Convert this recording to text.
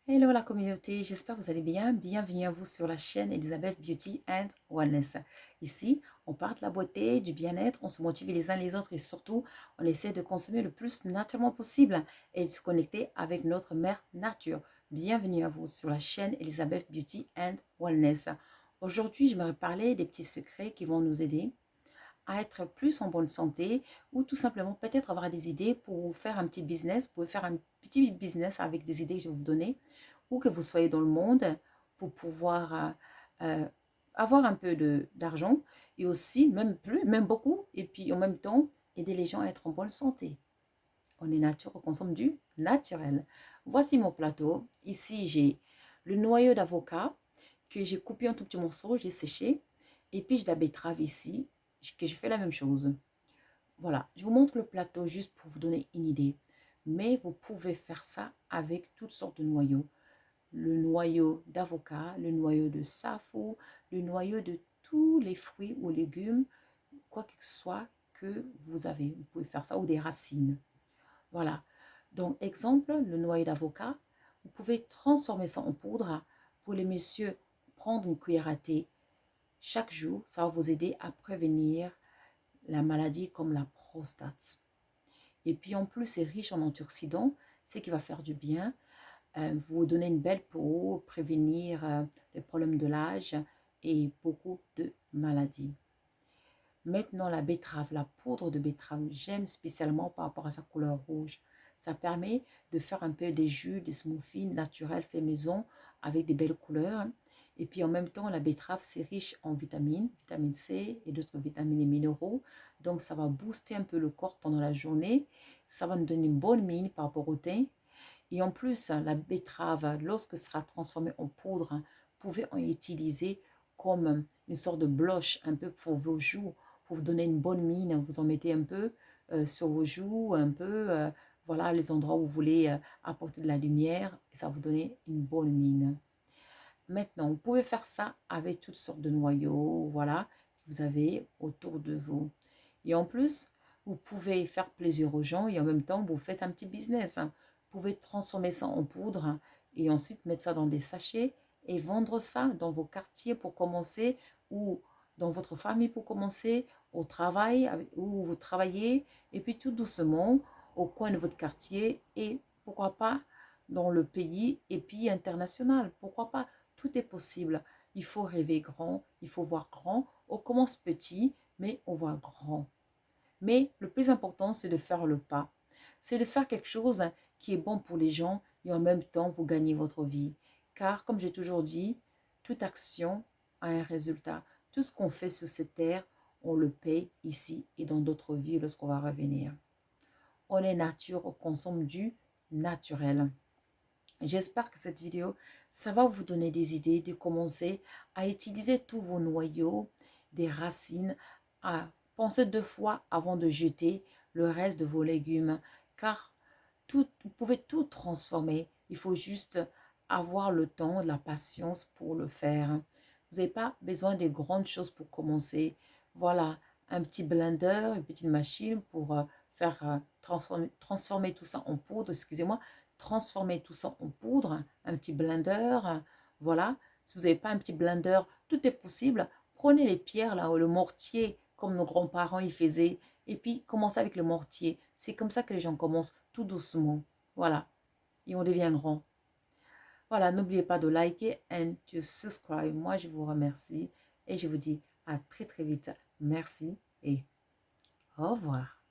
Hello la communauté, j'espère que vous allez bien. Bienvenue à vous sur la chaîne Elizabeth Beauty and Wellness. Ici, on parle de la beauté, du bien-être, on se motive les uns les autres et surtout, on essaie de consommer le plus naturellement possible et de se connecter avec notre mère nature. Bienvenue à vous sur la chaîne Elizabeth Beauty and Wellness. Aujourd'hui, je vais parler des petits secrets qui vont nous aider à être plus en bonne santé ou tout simplement peut-être avoir des idées pour faire un petit business, pour faire un petit business avec des idées que je vais vous donner ou que vous soyez dans le monde pour pouvoir euh, avoir un peu d'argent et aussi même plus, même beaucoup et puis en même temps aider les gens à être en bonne santé. On est nature, on consomme du naturel. Voici mon plateau. Ici, j'ai le noyau d'avocat que j'ai coupé en tout petits morceaux, j'ai séché. Et puis, j'ai de la betterave ici, que je fais la même chose. Voilà, je vous montre le plateau juste pour vous donner une idée. Mais vous pouvez faire ça avec toutes sortes de noyaux. Le noyau d'avocat, le noyau de safou, le noyau de tous les fruits ou légumes, quoi que ce soit que vous avez. Vous pouvez faire ça ou des racines. Voilà. Donc, exemple, le noyau d'avocat, vous pouvez transformer ça en poudre pour les messieurs. Prendre une cuillère à thé chaque jour, ça va vous aider à prévenir la maladie comme la prostate. Et puis en plus, c'est riche en antioxydants, ce qui va faire du bien, vous donner une belle peau, prévenir les problèmes de l'âge et beaucoup de maladies. Maintenant, la betterave, la poudre de betterave, j'aime spécialement par rapport à sa couleur rouge. Ça permet de faire un peu des jus, des smoothies naturels faits maison avec des belles couleurs. Et puis en même temps, la betterave, c'est riche en vitamines, vitamine C et d'autres vitamines et minéraux. Donc ça va booster un peu le corps pendant la journée. Ça va nous donner une bonne mine par rapport au teint. Et en plus, la betterave, lorsque ce sera transformée en poudre, vous pouvez en utiliser comme une sorte de blush un peu pour vos joues, pour vous donner une bonne mine. Vous en mettez un peu sur vos joues, un peu, voilà, les endroits où vous voulez apporter de la lumière. Et ça va vous donner une bonne mine. Maintenant, vous pouvez faire ça avec toutes sortes de noyaux, voilà, que vous avez autour de vous. Et en plus, vous pouvez faire plaisir aux gens et en même temps, vous faites un petit business. Vous pouvez transformer ça en poudre et ensuite mettre ça dans des sachets et vendre ça dans vos quartiers pour commencer ou dans votre famille pour commencer, au travail où vous travaillez et puis tout doucement au coin de votre quartier et pourquoi pas dans le pays et puis international. Pourquoi pas? Tout est possible. Il faut rêver grand, il faut voir grand. On commence petit, mais on voit grand. Mais le plus important, c'est de faire le pas. C'est de faire quelque chose qui est bon pour les gens et en même temps, vous gagnez votre vie. Car, comme j'ai toujours dit, toute action a un résultat. Tout ce qu'on fait sur cette terre, on le paye ici et dans d'autres vies lorsqu'on va revenir. On est nature, on consomme du naturel. J'espère que cette vidéo, ça va vous donner des idées de commencer à utiliser tous vos noyaux, des racines, à penser deux fois avant de jeter le reste de vos légumes, car vous pouvez tout transformer. Il faut juste avoir le temps, la patience pour le faire. Vous n'avez pas besoin de grandes choses pour commencer. Voilà, un petit blender, une petite machine pour faire transformer tout ça en poudre, excusez-moi, transformer tout ça en poudre, un petit blender, voilà. Si vous n'avez pas un petit blender, tout est possible. Prenez les pierres là, ou le mortier, comme nos grands-parents y faisaient, et puis commencez avec le mortier. C'est comme ça que les gens commencent, tout doucement. Voilà, et on devient grand. Voilà, n'oubliez pas de liker and to subscribe. Moi, je vous remercie et je vous dis à très très vite. Merci et au revoir.